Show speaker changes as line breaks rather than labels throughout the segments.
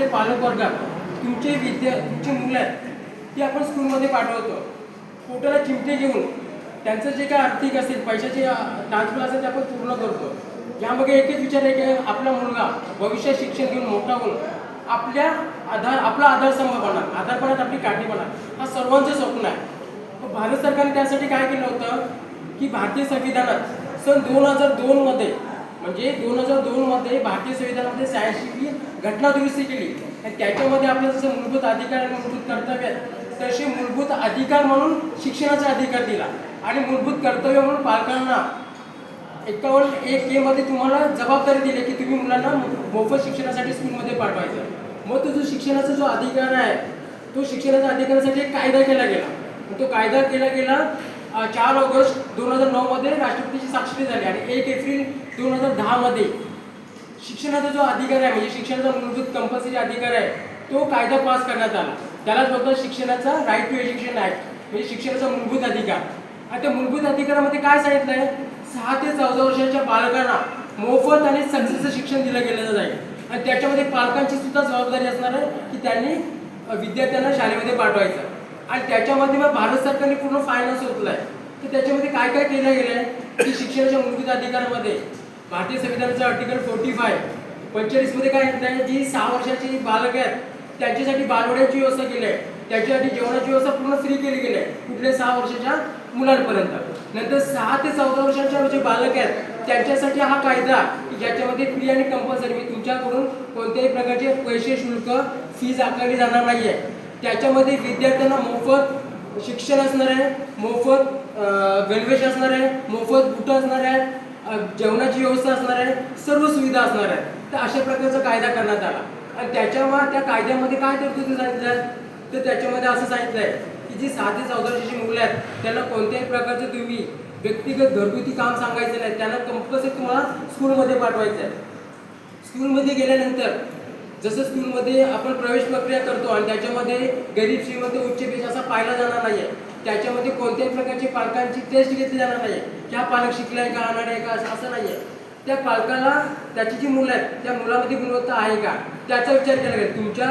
पालक वर्गात तुमची मुलं आहेत ती आपण स्कूलमध्ये पाठवतो. पोटाला चिमटे घेऊन त्यांचं जे काय आर्थिक असेल पैशाचे ट्रान्सफर असेल ते आपण पूर्ण करतो. यामध्ये एकच विचार आहे की आपला मुलगा भविष्यात शिक्षण घेऊन मोठा होऊन आपला आधारस्तंभ बनणार, आधारपणात आपली काठी बनणार, हा सर्वांचं स्वप्न आहे. भारत सरकारने त्यासाठी काय केलं होतं की भारतीय संविधानात सन 2002 मध्ये म्हणजे 2002 मध्ये भारतीय संविधानामध्ये 86वी घटना दुरुस्ती केली आणि त्याच्यामध्ये आपलं जसं मूलभूत अधिकार आणि मूलभूत कर्तव्य आहेत तसे मूलभूत अधिकार म्हणून शिक्षणाचा अधिकार दिला आणि मूलभूत कर्तव्य म्हणून पालकांना 51(a) मध्ये तुम्हाला जबाबदारी दिली की तुम्ही मुलांना मोफत शिक्षणासाठी स्कूलमध्ये पाठवायचं. मग तो जो शिक्षणाचा जो अधिकार आहे तो शिक्षणाच्या अधिकारासाठी एक कायदा केला गेला. तो कायदा केला गेला 4 ऑगस्ट 2009 मध्ये राष्ट्रपतीची स्वाक्षरी झाली आणि 1 एप्रिल 2010 मध्ये शिक्षणाचा जो अधिकार आहे म्हणजे शिक्षणाचा मूलभूत कंपल्सरी अधिकार आहे तो कायदा पास करण्यात आला. त्यालाच बोलतात शिक्षणाचा राईट टू एज्युकेशन ऍक्ट म्हणजे शिक्षणाचा मूलभूत अधिकार. आणि त्या मूलभूत अधिकारामध्ये काय सांगितलं आहे 6 ते 14 वर्षाच्या बालकांना मोफत आणि सक्तीचं शिक्षण दिलं गेलं जाईल आणि त्याच्यामध्ये पालकांची सुद्धा जबाबदारी असणार आहे की त्यांनी विद्यार्थ्यांना शाळेमध्ये पाठवायचं. आणि त्याच्यामध्ये मग भारत सरकारने पूर्ण फायनान्स ओतला आहे. तर त्याच्यामध्ये काय काय केलं गेलं आहे की शिक्षणाच्या मूलभूत अधिकारामध्ये भारतीय संविधानाचं आर्टिकल 45 मध्ये काय म्हटलं आहे जी 6 वर्षाची बालक आहेत त्यांच्यासाठी बालवाड्याची व्यवस्था केली आहे, त्याच्यासाठी जेवणाची व्यवस्था पूर्ण फ्री केली गेली आहे कुठल्या 6 वर्षाच्या मुलांपर्यंत. नंतर 6 ते 14 वर्षाच्या जे बालक आहेत त्यांच्यासाठी हा कायदा ज्याच्यामध्ये फ्री आणि कंपल्सरी म्हणजे तुमच्याकडून कोणत्याही प्रकारचे पैसे शुल्क फीज आकारली जाणार नाही आहे. त्याच्यामध्ये विद्यार्थ्यांना मोफत शिक्षण असणार आहे, मोफत गणवेश असणार आहे, मोफत बुटं असणार आहे, जेवणाची व्यवस्था असणार आहे, सर्व सुविधा असणार आहे. तर अशा प्रकारचा कायदा करण्यात आला आणि त्या कायद्यामध्ये काय तरतुदी सांगितल्या तर त्याच्यामध्ये असं सांगितलं आहे की जी 6 ते 14 वर्षाची मुलं आहेत त्यांना कोणत्याही प्रकारचं तुम्ही व्यक्तिगत घरगुती काम सांगायचं नाही, त्यांना कंपल्सरी तुम्हाला स्कूलमध्ये पाठवायचं आहे. स्कूलमध्ये गेल्यानंतर जसं स्कूलमध्ये आपण प्रवेश प्रक्रिया करतो आणि त्याच्यामध्ये गरीब श्रीमंत उच्च पेश असा पाहिला जाणार नाही आहे. त्याच्यामध्ये कोणत्याही प्रकारची पालकांची टेस्ट घेतली जाणार नाही आहे की हा पालक शिकलाय का आणणार आहे का असं नाही आहे. त्या पालकाला त्याची जी मुलं आहेत त्या मुलामध्ये गुणवत्ता आहे का त्याचा विचार केला गेला. तुमच्या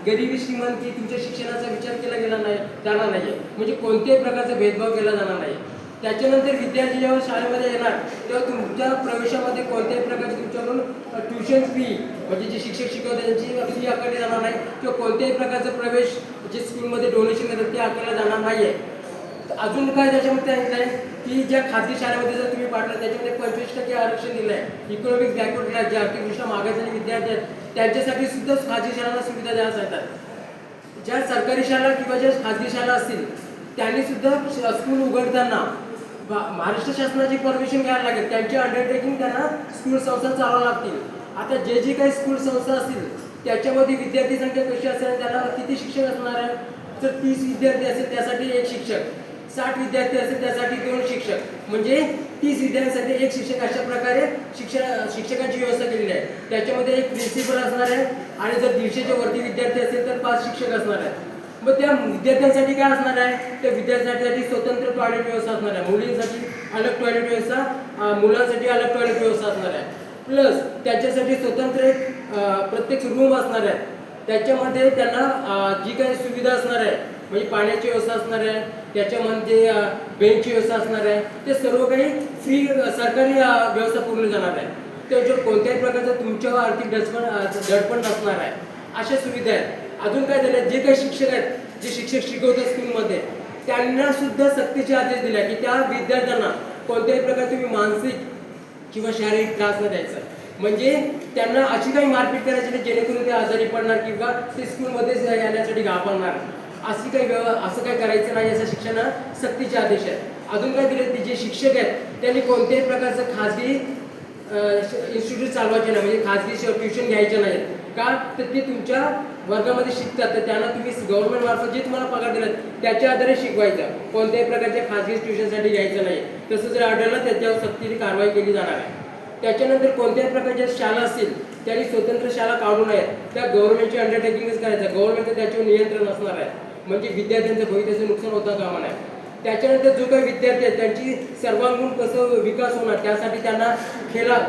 गरिबी श्रीमंती तुमच्या शिक्षणाचा विचार केला गेला नाही जाणार नाही आहे म्हणजे कोणत्याही प्रकारचा भेदभाव केला जाणार नाही. त्याच्यानंतर विद्यार्थी जेव्हा शाळेमध्ये येणार तेव्हा तुमच्या प्रवेशामध्ये कोणत्याही प्रकारची तुमच्याकडून ट्युशन फी म्हणजे जे शिक्षक शिकवतात त्यांची फी आकारली जाणार नाही किंवा कोणत्याही प्रकारचा प्रवेश जे स्कूलमध्ये डोनेशन करतात ते आकारलं जाणार नाही आहे. अजून काय त्याच्यामध्ये सांगितलं आहे की ज्या खाजगी शाळेमध्ये जर तुम्ही पाठलं त्याच्यामध्ये 25% आरक्षण दिलं आहे. इकॉनॉमिक बॅकवर्ड जे आर्थिकदृष्ट्या मागासलेले विद्यार्थी आहेत त्यांच्यासाठी सुद्धा खाजगी शाळांना सुविधा द्यायला सांगतात. ज्या सरकारी शाळा किंवा ज्या खाजगी शाळा असतील त्यांनी सुद्धा स्कूल उघडताना महाराष्ट्र शासनाची परमिशन घ्यायला लागेल. त्यांची अंडरटेकिंग त्यांना स्कूल संस्था चालवाव्या लागतील. आता जे काही स्कूल संस्था असतील त्याच्यामध्ये विद्यार्थी संख्या कशी असेल त्याला किती शिक्षक असणार आहे तर 30 विद्यार्थी असेल त्यासाठी 1 शिक्षक, 60 विद्यार्थी असेल त्यासाठी 2 शिक्षक म्हणजे 30 विद्यार्थ्यांसाठी 1 शिक्षक अशा प्रकारे शिक्षकांची व्यवस्था केलेली आहे. त्याच्यामध्ये 1 प्रिन्सिपल असणार आहे आणि जर 150च्या वरती विद्यार्थी असेल तर 5 शिक्षक असणार आहेत. मग त्या विद्यार्थ्यांसाठी काय असणार आहे त्या विद्यार्थ्यांसाठी स्वतंत्र टॉयलेट व्यवस्था असणार आहे, मुलींसाठी अलग टॉयलेट व्यवस्था, मुलांसाठी अलग टॉयलेट व्यवस्था असणार आहे. प्लस त्याच्यासाठी स्वतंत्र एक प्रत्येक रूम असणार आहे. त्याच्यामध्ये त्यांना जी काही सुविधा असणार आहे म्हणजे पाण्याची व्यवस्था असणार आहे, त्याच्यामध्ये बेंचची व्यवस्था असणार आहे, ते सर्व काही फ्री सरकारी व्यवस्था पुरवली जाणार आहे. त्याच्यावर कोणत्याही प्रकारचं तुमच्यावर आर्थिक दडपण नसणार आहे. अशा सुविधा आहेत. अजून काय झालं जे काही शिक्षक आहेत जे शिक्षक शिकवतात स्कूलमध्ये त्यांना सुद्धा सक्तीचे आदेश दिले की त्या विद्यार्थ्यांना कोणत्याही प्रकारे तुम्ही मानसिक किंवा शारीरिक त्रास न द्यायचा म्हणजे त्यांना अशी काही मारपीट करायची नाही जेणेकरून ते आजारी पडणार किंवा ते स्कूलमध्येच येण्यासाठी घाबरणार असं काय करायचं नाही असं शिक्षण सक्तीचे आदेश आहेत. अजून काय दिले ते जे शिक्षक आहेत त्यांनी कोणत्याही प्रकारचं खाजगी इन्स्टिट्यूट चालवायचे नाही म्हणजे खाजगी ट्युशन घ्यायचे नाहीत का तर ते तुमच्या वर्गामध्ये शिकतात तर त्यांना तुम्ही गव्हर्नमेंट मार्फत जे तुम्हाला पगार दिला त्याच्या आधारे शिकवायचं, कोणत्याही प्रकारच्या खाजगी ट्युशनसाठी घ्यायचं नाही. तसं जर आढळलं त्याच्यावर सक्तीने कारवाई केली जाणार आहे. त्याच्यानंतर कोणत्याही प्रकारच्या शाळा असतील त्यांनी स्वतंत्र शाळा काढू नयेत, त्या गव्हर्नमेंटची अंडरटेकिंगच करायचं, गव्हर्नमेंटचं त्याच्यावर नियंत्रण असणार आहे म्हणजे विद्यार्थ्यांचं भविष्याचं नुकसान होता कामा नये. त्याच्यानंतर जो काही विद्यार्थी आहेत त्यांची सर्वांगीण कसं विकास होणार त्यासाठी त्यांना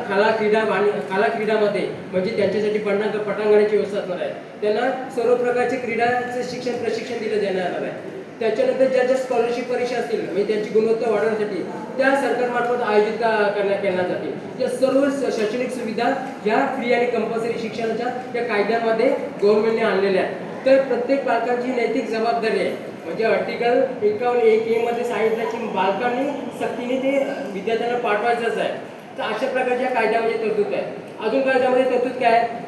खाला क्रीडामध्ये म्हणजे त्यांच्यासाठी पटांगणाची व्यवस्था असणार आहे. त्यांना सर्व प्रकारचे क्रीडाचं प्रशिक्षण दिलं जाणार आहे. त्याच्यानंतर ज्या स्कॉलरशिप परीक्षा असतील म्हणजे त्यांची गुणवत्ता वाढवण्यासाठी त्या सरकारमार्फत आयोजित केल्या जातील. या सर्व शैक्षणिक सुविधा ह्या फ्री आणि कंपल्सरी शिक्षणाच्या या कायद्यामध्ये गव्हर्नमेंटने आणलेल्या आहेत. तर प्रत्येक पालकांची नैतिक जबाबदारी आहे. म्हणजे आर्टिकल 51(1)A मध्ये सांगितलं की बालकांनी सक्तीने ते विद्यार्थ्यांना पाठवायचंच आहे. तर अशा प्रकारच्या कायद्यामध्ये तरतूद आहे. अजून कायद्यामध्ये तरतूद काय आहे?